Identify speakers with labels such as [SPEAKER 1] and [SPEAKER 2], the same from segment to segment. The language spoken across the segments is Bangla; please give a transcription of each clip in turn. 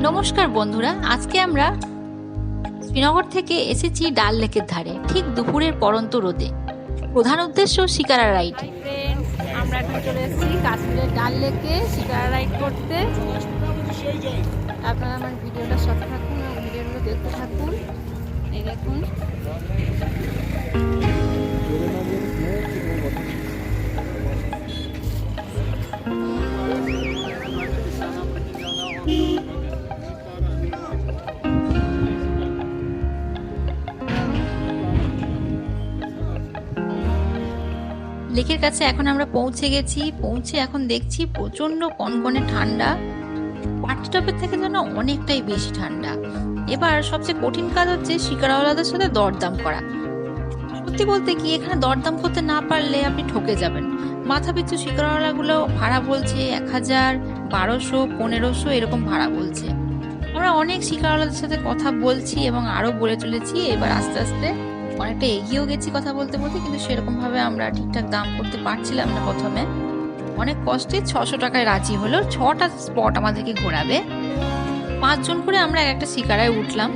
[SPEAKER 1] নমস্কার বন্ধুরা, আজকে আমরা শ্রীনগর থেকে এসেছি ডাল লেকের ধারে, ঠিক দুপুরের পড়ন্ত রোদে। প্রধান উদ্দেশ্য শিকারা রাইড। আমরা এখন চলে এসেছি কাশ্মীরের ডাল লেকে শিকারা রাইড করতে। আপনারা আমার ভিডিওটা সাথে থাকুন এবং ভিডিওগুলো দেখতে থাকুন। এই দেখুন, লেকের কাছে এখন আমরা পৌঁছে গেছি। পৌঁছে এখন দেখছি প্রচন্ড কনকনে ঠান্ডা, পাটটপের থেকে যেন অনেকটাই বেশি ঠান্ডা। এবার সবচেয়ে কঠিন কাজ হচ্ছে শিকারাওয়ালাদের সাথে দরদাম করা। সত্যি বলতে কি, এখানে দরদাম করতে না পারলে আপনি ঠকে যাবেন। মাথা পিছু শিকারাওয়ালাগুলো ভাড়া বলছে 1000, 1200, 1500 এরকম ভাড়া বলছে। আমরা অনেক শিকারাওয়ালাদের সাথে কথা বলছি এবং আরো বলে চলেছি। এবার আস্তে আস্তে অনেকটা এগিয়েও গেছি কথা বলতে বলতে, কিন্তু সেরকম ভাবে আমরা ঠিকঠাক দাম করতে পারছিলাম না। প্রথমে অনেক কষ্টে 600 টাকায় রাজি হলো। 6টা স্পট আমাদেরকে ঘোরাবে। 5 জন করে আমরা একটা শিকারায় উঠলাম।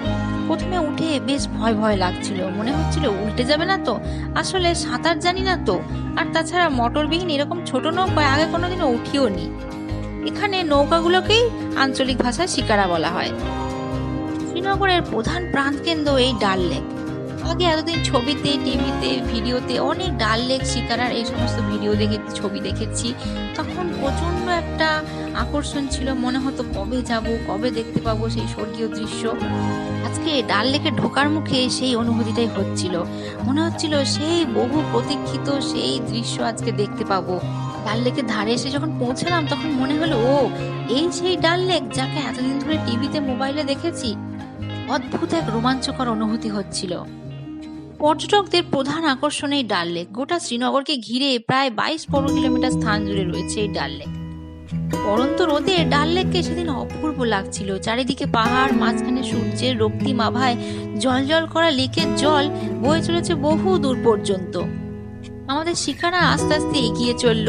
[SPEAKER 1] প্রথমে উঠে বেশ ভয় ভয় লাগছিল, মনে হচ্ছিল উল্টে যাবে না তো। আসলে সাঁতার জানি না তো, আর তাছাড়া মোটরবিহীন এরকম ছোট নৌকায় আগে কোনোদিনও উঠিও নি। এখানে নৌকাগুলোকেই আঞ্চলিক ভাষায় শিকারা বলা হয়। শ্রীনগরের প্রধান প্রাণকেন্দ্র এই ডাল লেক। আগে এতদিন ছবিতে, টিভিতে, ভিডিওতে অনেক ডাল লেক, শিকারার এই সমস্ত ভিডিও দেখেছি, ছবি দেখেছি। তখন প্রচন্ড একটা আকর্ষণ ছিল, মনে হতো কবে যাব, কবে দেখতে পাবো সেই স্বর্গীয় দৃশ্য। আজকে ডাল লেকে ঢোকার মুখে সেই অনুভূতিটাই হচ্ছিল। মনে হচ্ছিল সেই বহু প্রতীক্ষিত সেই দৃশ্য আজকে দেখতে পাবো। ডাল লেকের ধারে এসে যখন পৌঁছলাম তখন মনে হলো, ও এই সেই ডাল লেক যাকে এতদিন ধরে টিভিতে, মোবাইলে দেখেছি। অদ্ভুত এক রোমাঞ্চকর অনুভূতি হচ্ছিল। পর্যটকদের প্রধান আকর্ষণ এই ডাল লেক। গোটা শ্রীনগরকে ঘিরে প্রায় 22 বর্গ কিলোমিটার স্থান জুড়ে রয়েছে এই ডাল লেক। পড়ন্ত রোদে ডাল লেককে সেদিন অপূর্ব লাগছিল। চারিদিকে পাহাড়, মাঝখানে সূর্যের রক্তিম আভায় জল করা লেকের জল বয়ে চলেছে বহু দূর পর্যন্ত। আমাদের শিকারা আস্তে আস্তে এগিয়ে চলল।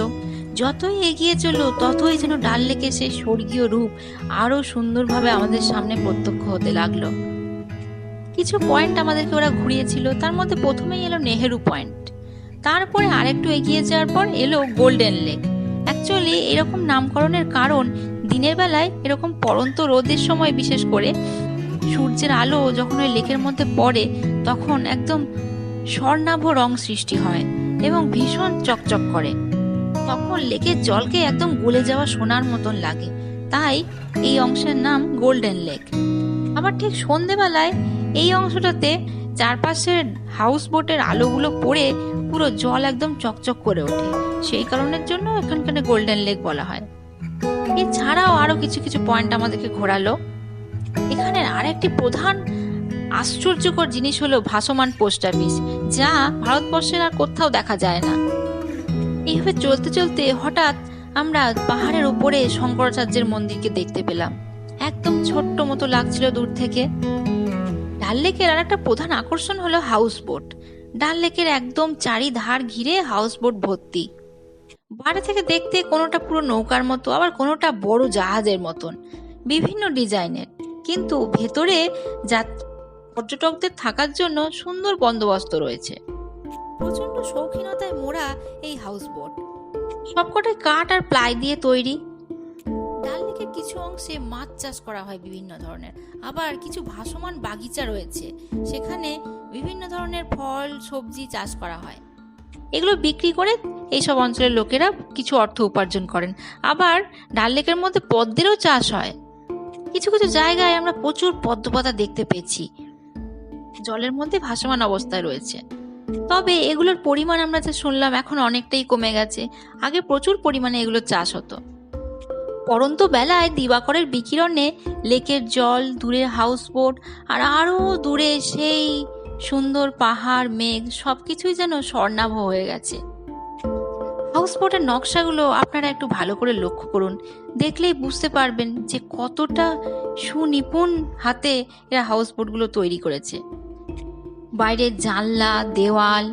[SPEAKER 1] যতই এগিয়ে চললো ততই যেন ডাল লেকের সেই স্বর্গীয় রূপ আরো সুন্দরভাবে আমাদের সামনে প্রত্যক্ষ হতে লাগলো। কিছু পয়েন্ট আমাদেরকে ওরা ঘুরিয়েছিল, তার মধ্যে প্রথমেই এলো নেহেরু পয়েন্ট। তারপরে আরেকটু এগিয়ে যাওয়ার পর এলো গোল্ডেন লেক। অ্যাকচুয়ালি এরকম নামকরণের কারণ, দিনের বেলায় এরকম পড়ন্ত রোদের সময় বিশেষ করে সূর্যের আলো যখন ওই লেকের মধ্যে পড়ে তখন একদম স্বর্ণাভ রং সৃষ্টি হয় এবং ভীষণ চকচক করে। তখন লেকের জলকে একদম গলে যাওয়া সোনার মতন লাগে, তাই এই অংশের নাম গোল্ডেন লেক। আবার ঠিক সন্ধেবেলায় এই অংশটাতে চারপাশের হাউস বোটের আলোগুলো পড়ে পুরো জল একদম চকচক করে ওঠে, সেই কারণের জন্য এখানকার গোল্ডেন লেক বলা হয়। এছাড়াও আরো কিছু কিছু পয়েন্ট আমাদেরকে ঘোরালো। এখানে আরেকটি প্রধান আশ্চর্যকর জিনিস হলো ভাসমান পোস্ট অফিস, যা ভারতবর্ষের আর কোথাও দেখা যায় না। এইভাবে চলতে চলতে হঠাৎ আমরা পাহাড়ের উপরে শঙ্করাচার্যের মন্দিরকে দেখতে পেলাম। একদম ছোট্ট মতো লাগছিল দূর থেকে। ডাল লেকের আর একটা প্রধান আকর্ষণ হলো হাউস বোট। ডাল লেকের একদম চারিধার ঘিরে হাউস বোট ভর্তি। বাইরে থেকে দেখতে কোনোটা পুরো নৌকার মতো, আবার কোনোটা বড় জাহাজের মতন, বিভিন্ন ডিজাইনের। কিন্তু ভেতরে পর্যটকদের থাকার জন্য সুন্দর বন্দোবস্ত রয়েছে। প্রচন্ড শৌখিনতায় মোড়া এই হাউস বোট, সবকটাই কাঠ আর প্লাই দিয়ে তৈরি। ডাল লেকের কিছু অংশে মাছ চাষ করা হয় বিভিন্ন ধরনের, আবার কিছু ভাসমান বাগিচা রয়েছে, সেখানে বিভিন্ন ধরনের ফল, সবজি চাষ করা হয়। এগুলো বিক্রি করে এইসব অঞ্চলের লোকেরা কিছু অর্থ উপার্জন করেন। আবার ডাল লেকের মধ্যে পদ্মেরও চাষ হয়। কিছু কিছু জায়গায় আমরা প্রচুর পদ্মপাতা দেখতে পেয়েছি, জলের মধ্যে ভাসমান অবস্থায় রয়েছে। তবে এগুলোর পরিমাণ আমরা যা শুনলাম এখন অনেকটাই কমে গেছে। আগে প্রচুর পরিমাণে এগুলো চাষ হতো। পড়ন্ত বেলায় দিবাকরের বিকিরণে লেকের জল, দূরের হাউস বোট, আর আরো দূরে সেই সুন্দর পাহাড়, মেঘ, সবকিছুই যেন স্বর্ণাভ হয়ে গেছে। হাউস বোটের নকশাগুলো আপনারা একটু ভালো করে লক্ষ্য করুন, দেখলেই বুঝতে পারবেন যে কতটা সুনিপুণ হাতে এরা হাউস বোটগুলো তৈরি করেছে। বাইরের জানলা, দেওয়াল,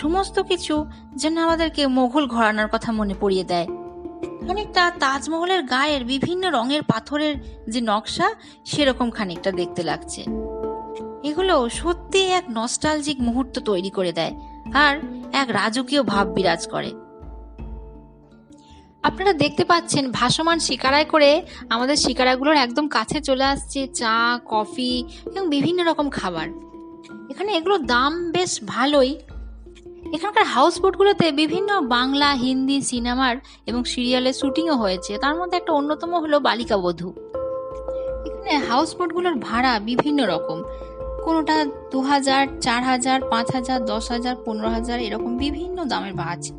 [SPEAKER 1] সমস্ত কিছু যেন আমাদেরকে মোগল ঘরানার কথা মনে পড়িয়ে দেয়। খানিকটা তাজমহলের গায়ের বিভিন্ন রঙের পাথরের যে নকশা সেরকম খানিকটা দেখতে লাগছে। এগুলো সত্যি এক নস্টালজিক মুহূর্ত তৈরি করে দেয় আর এক রাজকীয় ভাব বিরাজ করে। আপনারা দেখতে পাচ্ছেন ভাসমান শিকারায় করে আমাদের শিকারাগুলোর একদম কাছে চলে আসছে চা, কফি এবং বিভিন্ন রকম খাবার। এখানে এগুলোর দাম বেশ ভালোই। এখানকার হাউসবোটগুলোতে বিভিন্ন বাংলা, হিন্দি সিনেমার এবং সিরিয়ালের শুটিংও হয়েছে। তার মধ্যে একটা অন্যতম হলো বালিকা বধূ। এখানে হাউসবোটগুলোর ভাড়া বিভিন্ন রকম, কোনোটা 2000, 4000, 5000, 10,000, 15,000 এরকম বিভিন্ন দামের আছে।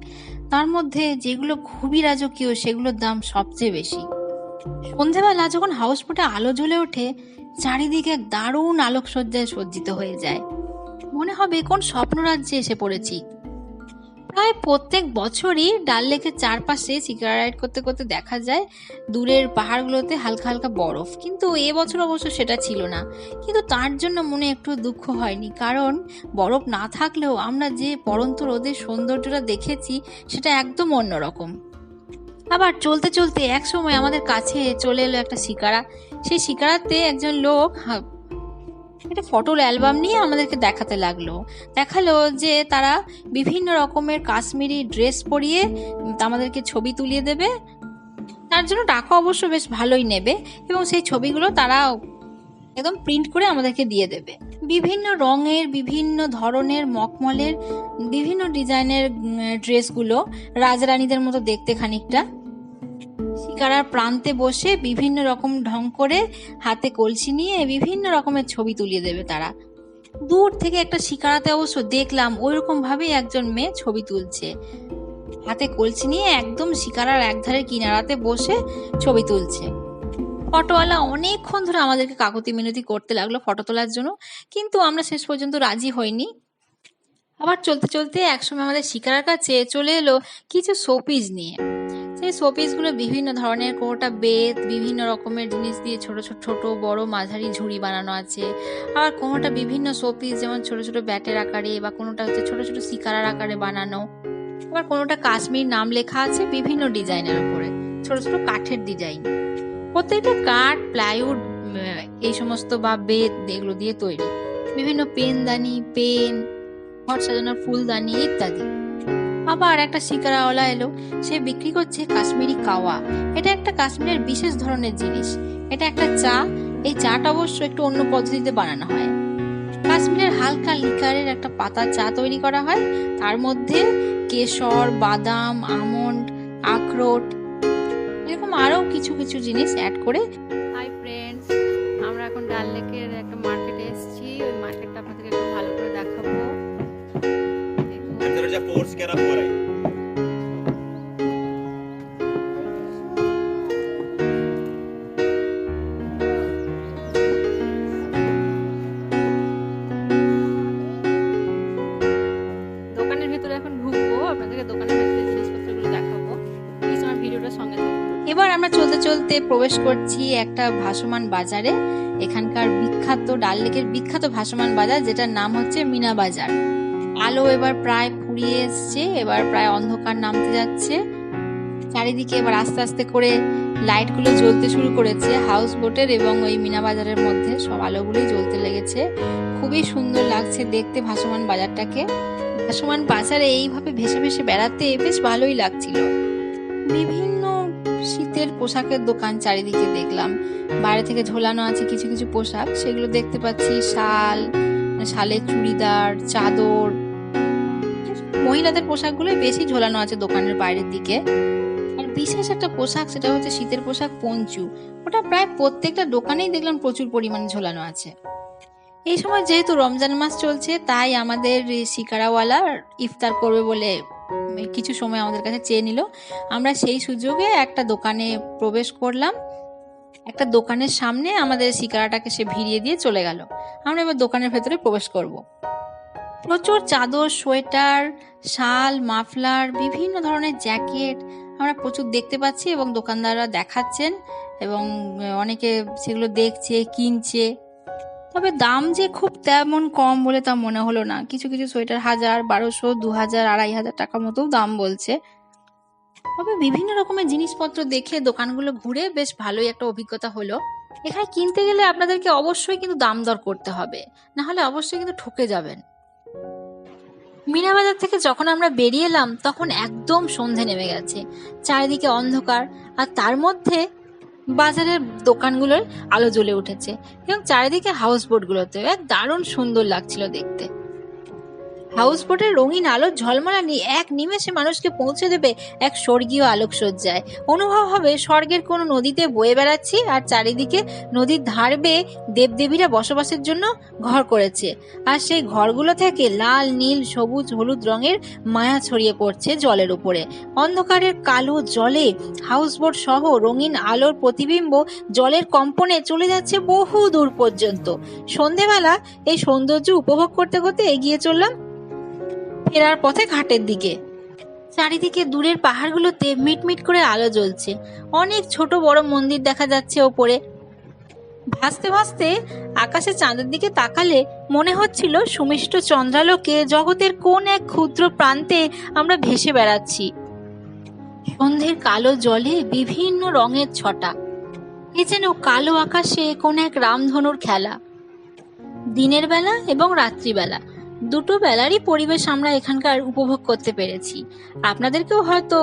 [SPEAKER 1] তার মধ্যে যেগুলো খুবই রাজকীয় সেগুলোর দাম সবচেয়ে বেশি। সন্ধেবেলা যখন হাউসবোটে আলো জ্বলে ওঠে, চারিদিকে এক দারুণ আলোকসজ্জায় সজ্জিত হয়ে যায়, মনে হবে কোন স্বপ্নরাজ্যে এসে পড়েছি। প্রায় প্রত্যেক বছরই ডাল লেকের চারপাশে শিকারা রাইড করতে করতে দেখা যায় দূরের পাহাড়গুলোতে হালকা হালকা বরফ, কিন্তু এবছর অবশ্য সেটা ছিল না। কিন্তু তার জন্য মনে একটু দুঃখ হয়নি, কারণ বরফ না থাকলেও আমরা যে পড়ন্ত রোদের সৌন্দর্যটা দেখেছি সেটা একদম অন্যরকম। আবার চলতে চলতে এক সময় আমাদের কাছে চলে এলো একটা শিকারা। সেই শিকারাতে একজন লোক একটা ফটোর অ্যালবাম নিয়ে আমাদেরকে দেখালো যে তারা বিভিন্ন রকমের কাশ্মীরি ড্রেস পরিয়ে আমাদেরকে ছবি তুলিয়ে দেবে। তার জন্য টাকা অবশ্য বেশ ভালোই নেবে এবং সেই ছবিগুলো তারা একদম প্রিন্ট করে আমাদেরকে দিয়ে দেবে। বিভিন্ন রঙের, বিভিন্ন ধরনের, মখমলের, বিভিন্ন ডিজাইনের ড্রেসগুলো রাজরানীদের মতো দেখতে খানিকটা। শিকারার প্রান্তে বসে বিভিন্ন রকম ঢং করে হাতে কলসি নিয়ে বিভিন্ন রকমের ছবি তুলিয়ে দেবে তারা। দূর থেকে একটা শিকারাতে অবশ্য দেখলাম ওইরকম ভাবেই একজন মেয়ে ছবি তুলছে, হাতে কলসি নিয়ে একদম শিকারার একধারে কিনারাতে বসে ছবি তুলছে। ফটোওয়ালা অনেকক্ষণ ধরে আমাদেরকে কাকুতি মিনতি করতে লাগলো ফটো তোলার জন্য, কিন্তু আমরা শেষ পর্যন্ত রাজি হইনি। আবার চলতে চলতে একসময় আমাদের শিকারার কাছে চলে এলো কিছু শোপিস নিয়ে। সেই শোপিসগুলো বিভিন্ন ধরনের, কোনোটা বেত, বিভিন্ন রকমের জিনিস দিয়ে ছোট ছোট ছোট বড় মাঝারি ঝুড়ি বানানো আছে। আবার কোনোটা বিভিন্ন শোপিস যেমন ছোট ছোট ব্যাটের আকারে, বা কোনোটা হচ্ছে ছোট ছোট শিকারার আকারে বানানো। আবার কোনোটা কাশ্মীর নাম লেখা আছে বিভিন্ন ডিজাইনের উপরে, ছোট ছোট কাঠের ডিজাইন। প্রত্যেকটা কাঠ, প্লাইউড, এই সমস্ত বা বেত এগুলো দিয়ে তৈরি। বিভিন্ন পেনদানি, পেন, ঘর সাজানোর ফুলদানি ইত্যাদি। আবার একটা শিকারাওয়ালা এলো, সে বিক্রি করছে কাশ্মীরি কাওয়া। এটা একটা কাশ্মীরের বিশেষ ধরনের জিনিস। এটা একটা চা। এই চাটা অবশ্য একটু অন্য পদ্ধতিতে বানানো হয়। কাশ্মীরের হালকা লিকারের একটা পাতা চা তৈরি করা হয়, তার মধ্যে কেশর, বাদাম, আমন্ড, আখরোট এরকম আরো কিছু কিছু জিনিস অ্যাড করে।
[SPEAKER 2] হাই ফ্রেন্ডস, আমরা এখন ডাল লেকের একটা মার্কেটে এসেছি। ওই মার্কেটটা আপনাদেরকে একটু ভালো করে দেখাবো। দোকানের ভিতরে এখন ঢুকবো, আপনাদেরকে দোকানের ভিতরে জিনিসপত্রগুলো দেখাবো। প্লিজ আমার ভিডিওটা সঙ্গে থাকুন।
[SPEAKER 1] এবার আমরা চলতে চলতে প্রবেশ করছি একটা ভাসমান বাজারে। এখানকার বিখ্যাত, ডাল লেকের বিখ্যাত ভাসমান বাজার, যেটার নাম হচ্ছে মিনা বাজার। আলো এবার প্রায় ফুরিয়ে এসছে, এবার প্রায় অন্ধকার নামতে যাচ্ছে। চারিদিকে এবার আস্তে আস্তে করে লাইটগুলো জ্বলতে শুরু করেছে। হাউস বোটের এবং ওই মিনা বাজারের মধ্যে সব আলোগুলোই জ্বলতে লেগেছে। খুবই সুন্দর লাগছে দেখতে ভাসমান বাজারটাকে। ভাসমান বাজারে এইভাবে ভেসে ভেসে বেড়াতে বেশ ভালোই লাগছিল। বিভিন্ন শীতের পোশাকের দোকান চারিদিকে দেখলাম, বাইরে থেকে ঝোলানো আছে কিছু কিছু পোশাক, সেগুলো দেখতে পাচ্ছি। শাল, শালের চুড়িদার, চাদর, মহিলাদের পোশাকগুলো বেশি ঝোলানো আছে দোকানের বাইরের দিকে। আর বিশেষ একটা পোশাক, সেটা হচ্ছে শীতের পোশাক পঞ্চু। ওটা প্রায় প্রত্যেকটা দোকানেই দেখলাম প্রচুর পরিমাণে ঝোলানো আছে। এই সময় যেহেতু রমজান মাস চলছে, তাই আমাদের শিকারাওয়ালা ইফতার করবে বলে কিছু সময় আমাদের কাছে চেয়ে নিল। আমরা সেই সুযোগে একটা দোকানে প্রবেশ করলাম। একটা দোকানের সামনে আমাদের শিকারাটাকে সে ভিড়িয়ে দিয়ে চলে গেল। আমরা এবার দোকানের ভেতরে প্রবেশ করব। প্রচুর চাদর, সোয়েটার, শাল, মাফলার, বিভিন্ন ধরনের জ্যাকেট আমরা প্রচুর দেখতে পাচ্ছি এবং দোকানদাররা দেখাচ্ছেন এবং অনেকে সেগুলো দেখছে, কিনছে। তবে দাম যে খুব তেমন কম বলে তা মনে হলো না। কিছু কিছু সোয়েটার 1000, 1200, 2000, 2500 টাকার মতো দাম বলছে। তবে বিভিন্ন রকমের জিনিসপত্র দেখে দোকানগুলো ঘুরে বেশ ভালোই একটা অভিজ্ঞতা হলো। এখানে কিনতে গেলে আপনাদেরকে অবশ্যই কিন্তু দাম দর করতে হবে, না হলে অবশ্যই কিন্তু ঠকে যাবেন। মিনা বাজার থেকে যখন আমরা বেরিয়ে এলাম তখন একদম সন্ধে নেমে গেছে, চারিদিকে অন্ধকার, আর তার মধ্যে বাজারের দোকানগুলোর আলো জ্বলে উঠেছে এবং চারিদিকে হাউস বোটগুলোতে এক দারুণ সুন্দর লাগছিল দেখতে। হাউস বোটের রঙিন আলোর ঝলমলানি এক নিমেষে মানুষকে পৌঁছে দেবে এক স্বর্গীয় আলোকসজ্জায়। অনুভব হবে স্বর্গের কোনো নদীতে বয়ে বেড়াচ্ছি, আর চারিদিকে নদীর ধার বেয়ে দেবদেবীরা বসবাসের জন্য ঘর করেছে, আর সেই ঘরগুলো থেকে লাল, নীল, সবুজ, হলুদ রঙের মায়া ছড়িয়ে পড়ছে জলের উপরে। অন্ধকারের কালো জলে হাউসবোট সহ রঙিন আলোর প্রতিবিম্ব জলের কম্পনে চলে যাচ্ছে বহু দূর পর্যন্ত। সন্ধেবেলা এই সৌন্দর্য উপভোগ করতে করতে এগিয়ে চললাম ফেরার পথে ঘাটের দিকে। চারিদিকে দূরের পাহাড়গুলোতে মিটমিট করে আলো জ্বলছে, অনেক ছোট বড় মন্দির দেখা যাচ্ছে ওপরে। ভাসতে ভাসতে আকাশে চাঁদের দিকে তাকালে মনে হচ্ছিল সুমিষ্ট চন্দ্রালোকে জগতের কোন এক ক্ষুদ্র প্রান্তে আমরা ভেসে বেড়াচ্ছি। সন্ধ্যের কালো জলে বিভিন্ন রঙের ছটা, এ যেন কালো আকাশে কোন এক রামধনুর খেলা। দিনের বেলা এবং রাত্রিবেলা দুটো বেলারই পরিবেশ আমরা এখানকার উপভোগ করতে পেরেছি। আপনাদেরকেও হয়তো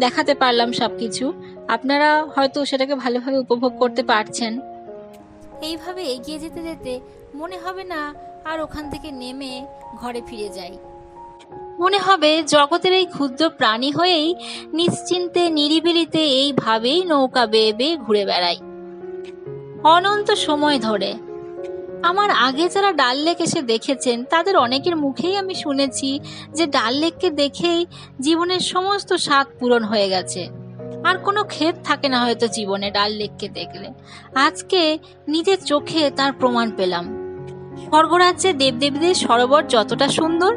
[SPEAKER 1] দেখাতে পারলাম সবকিছু, আপনারা হয়তো সেটাকে ভালোভাবে উপভোগ করতে পারছেন। এইভাবে এগিয়ে যেতে যেতে মনে হবে না আর ওখান থেকে নেমে ঘরে ফিরে যাই, মনে হবে জগতের এই ক্ষুদ্র প্রাণী হয়েই নিশ্চিন্তে নিরিবিলিতে এইভাবেই নৌকা বেয়ে বেয়ে ঘুরে বেড়াই অনন্ত সময় ধরে। আমার আগে যারা ডাল লেক এসে দেখেছেন তাদের অনেকের মুখেই আমি শুনেছি যে ডাল লেককে দেখেই জীবনের সমস্ত স্বাদ পূরণ হয়ে গেছে, আর কোনো ক্ষেত থাকে না হয়তো জীবনে ডাল লেককে দেখলে। আজকে নিজের চোখে তার প্রমাণ পেলাম। স্বর্গরাজ্যে দেবদেবীদের সরোবর যতটা সুন্দর,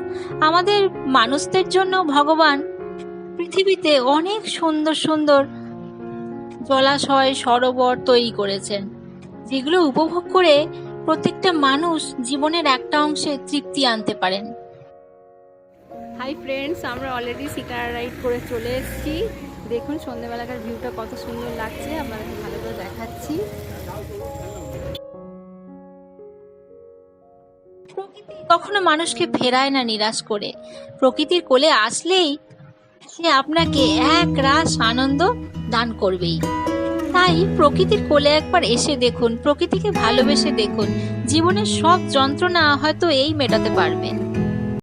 [SPEAKER 1] আমাদের মানুষদের জন্য ভগবান পৃথিবীতে অনেক সুন্দর সুন্দর জলাশয়, সরোবর তৈরি করেছেন, যেগুলো উপভোগ করে প্রত্যেকটা মানুষ জীবনের একটা অংশে তৃপ্তি আনতে পারেন।
[SPEAKER 2] হাই ফ্রেন্ডস, আমরা অলরেডি সিটার রাইড করে চলে এসেছি। দেখুন সন্ধ্যেবেলাকার ভিউটা কত সুন্দর লাগছে, আপনাদেরকে ভালো করে দেখাচ্ছি।
[SPEAKER 1] প্রকৃতি কখনো মানুষকে ফেরায় না নিরাশ করে। প্রকৃতির কোলে আসলেই সে আপনাকে এক রাস আনন্দ দান করবেই। তাই প্রকৃতির কোলে একবার এসে দেখুন, প্রকৃতিকে ভালোবেসে দেখুন, জীবনের সব যন্ত্রণা হয়তো এই মেটাতে পারবেন।